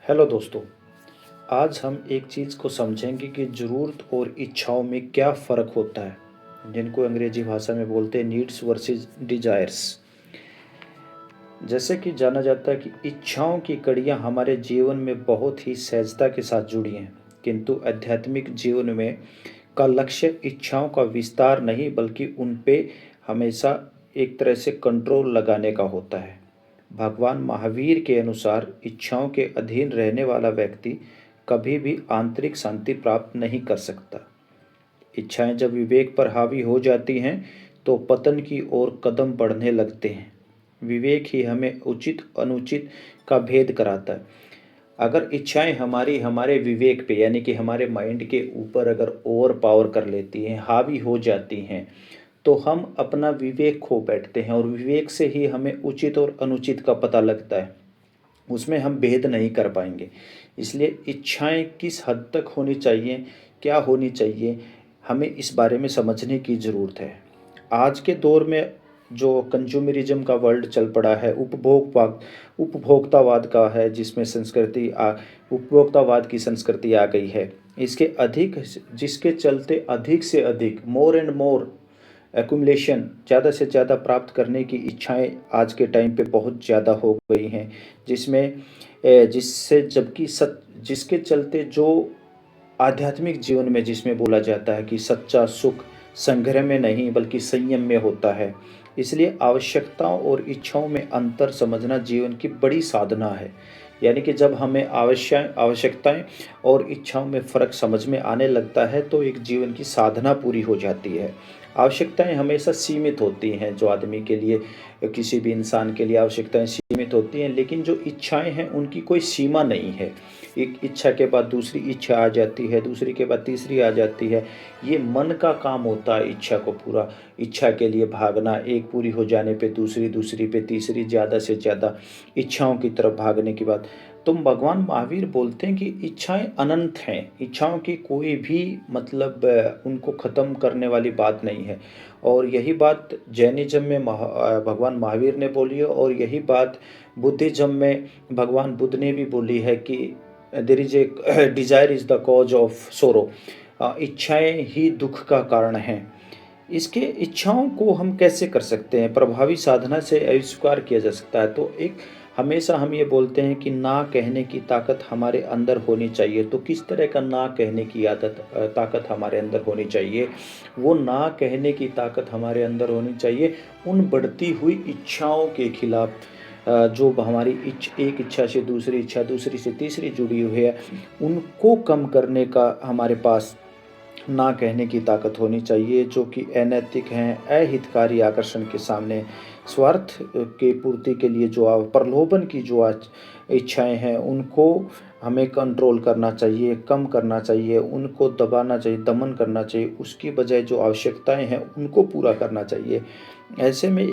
Hello दोस्तों। आज हम एक चीज़ को समझेंगे कि ज़रूरत और इच्छाओं में क्या फ़र्क होता है, जिनको अंग्रेजी भाषा में बोलते हैं नीड्स वर्सेस डिज़ायर्स। जैसे कि जाना जाता है कि इच्छाओं की कड़ियाँ हमारे जीवन में बहुत ही सहजता के साथ जुड़ी हैं, किंतु आध्यात्मिक जीवन में का लक्ष्य इच्छाओं का विस्तार नहीं बल्कि उन पे हमेशा एक तरह से कंट्रोल लगाने का होता है। भगवान महावीर के अनुसार इच्छाओं के अधीन रहने वाला व्यक्ति कभी भी आंतरिक शांति प्राप्त नहीं कर सकता। इच्छाएं जब विवेक पर हावी हो जाती हैं तो पतन की ओर कदम बढ़ने लगते हैं। विवेक ही हमें उचित अनुचित का भेद कराता है। अगर इच्छाएं हमारे विवेक पे यानी कि हमारे माइंड के ऊपर अगर ओवर पावर कर लेती हैं, हावी हो जाती हैं, तो हम अपना विवेक खो बैठते हैं और विवेक से ही हमें उचित और अनुचित का पता लगता है। उसमें हम भेद नहीं कर पाएंगे। इसलिए इच्छाएं किस हद तक होनी चाहिए, क्या होनी चाहिए, हमें इस बारे में समझने की ज़रूरत है। आज के दौर में जो कंज्यूमरिज्म का वर्ल्ड चल पड़ा है, उपभोक्तावाद का है, जिसमें उपभोक्तावाद की संस्कृति आ गई है। इसके अधिक जिसके चलते अधिक से अधिक मोर एंड मोर एक्युमुलेशन, ज़्यादा से ज़्यादा प्राप्त करने की इच्छाएं आज के टाइम पे बहुत ज़्यादा हो गई हैं, जिसमें जिससे जबकि जिसके चलते जो आध्यात्मिक जीवन में जिसमें बोला जाता है कि सच्चा सुख संग्रह में नहीं बल्कि संयम में होता है। इसलिए आवश्यकताओं और इच्छाओं में अंतर समझना जीवन की बड़ी साधना है। यानी कि जब हमें आवश्यकताएं और इच्छाओं में फ़र्क समझ में आने लगता है तो एक जीवन की साधना पूरी हो जाती है। आवश्यकताएं हमेशा सीमित होती हैं, जो आदमी के लिए, किसी भी इंसान के लिए आवश्यकताएं सीमित होती हैं, लेकिन जो इच्छाएं हैं उनकी कोई सीमा नहीं है। एक इच्छा के बाद दूसरी इच्छा आ जाती है, दूसरी के बाद तीसरी आ जाती है। ये मन का काम होता है इच्छा को पूरा, इच्छा के लिए भागना, एक पूरी हो जाने पे दूसरी, दूसरी पे तीसरी, ज़्यादा से ज़्यादा इच्छाओं की तरफ भागने के बाद। तो भगवान महावीर बोलते हैं कि इच्छाएं अनंत हैं, इच्छाओं की कोई भी मतलब उनको ख़त्म करने वाली बात नहीं है। और यही बात जैनिज़्म में भगवान महावीर ने बोली है, और यही बात बुद्धिज़्म में भगवान बुद्ध ने भी बोली है कि there is a desire is the cause of sorrow. इच्छाएं ही दुख का कारण हैं। इसके इच्छाओं को हम कैसे कर सकते हैं? प्रभावी साधना से आविष्कार किया जा सकता है। तो एक हमेशा हम ये बोलते हैं कि ना कहने की ताकत हमारे अंदर होनी चाहिए। तो किस तरह का ना कहने की ताकत हमारे अंदर होनी चाहिए? वो ना कहने की ताकत हमारे अंदर होनी चाहिए उन बढ़ती हुई इच्छाओं के खिलाफ, जो हमारी एक इच्छा से दूसरी इच्छा, दूसरी से तीसरी जुड़ी हुई है, उनको कम करने का हमारे पास ना कहने की ताकत होनी चाहिए, जो कि अनैतिक हैं, अहितकारी आकर्षण के सामने, स्वार्थ की पूर्ति के लिए जो प्रलोभन की जो आज इच्छाएं हैं, उनको हमें कंट्रोल करना चाहिए, कम करना चाहिए, उनको दबाना चाहिए, दमन करना चाहिए। उसकी बजाय जो आवश्यकताएं हैं उनको पूरा करना चाहिए। ऐसे में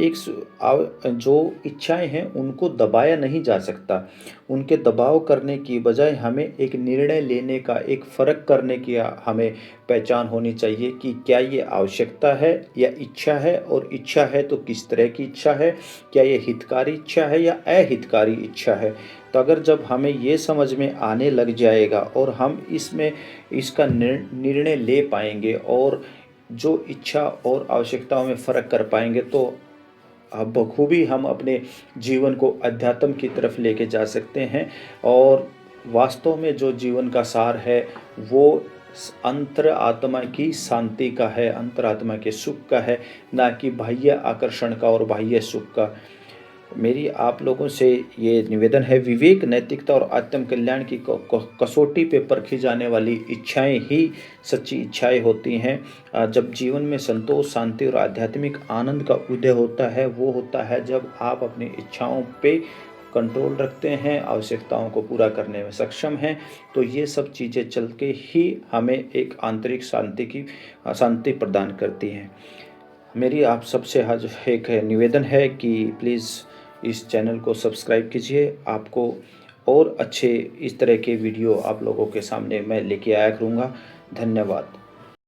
जो इच्छाएं हैं उनको दबाया नहीं जा सकता। उनके दबाव करने की बजाय हमें एक निर्णय लेने का, एक फ़र्क करने की हमें पहचान होनी चाहिए कि क्या ये आवश्यकता है या इच्छा है, और इच्छा है तो किस तरह की इच्छा है, क्या ये हितकारी इच्छा है या अहितकारी इच्छा है। तो अगर जब हमें ये समझ में आने लग जाएगा और हम इसका निर्णय ले पाएंगे और जो इच्छा और आवश्यकताओं में फ़र्क कर पाएंगे, तो बखूबी हम अपने जीवन को अध्यात्म की तरफ लेके जा सकते हैं। और वास्तव में जो जीवन का सार है वो अंतर आत्मा की शांति का है, अंतर आत्मा के सुख का है, ना कि बाह्य आकर्षण का और बाह्य सुख का। मेरी आप लोगों से ये निवेदन है, विवेक, नैतिकता और आत्म कल्याण की कसौटी पे परखी जाने वाली इच्छाएं ही सच्ची इच्छाएं होती हैं। जब जीवन में संतोष, शांति और आध्यात्मिक आनंद का उदय होता है, वो होता है जब आप अपनी इच्छाओं पे कंट्रोल रखते हैं, आवश्यकताओं को पूरा करने में सक्षम हैं। तो ये सब चीज़ें चल के ही हमें एक आंतरिक शांति प्रदान करती हैं। मेरी आप सबसे आज एक निवेदन है कि प्लीज़ इस चैनल को सब्सक्राइब कीजिए। आपको और अच्छे इस तरह के वीडियो आप लोगों के सामने मैं लेके आया करूँगा। धन्यवाद।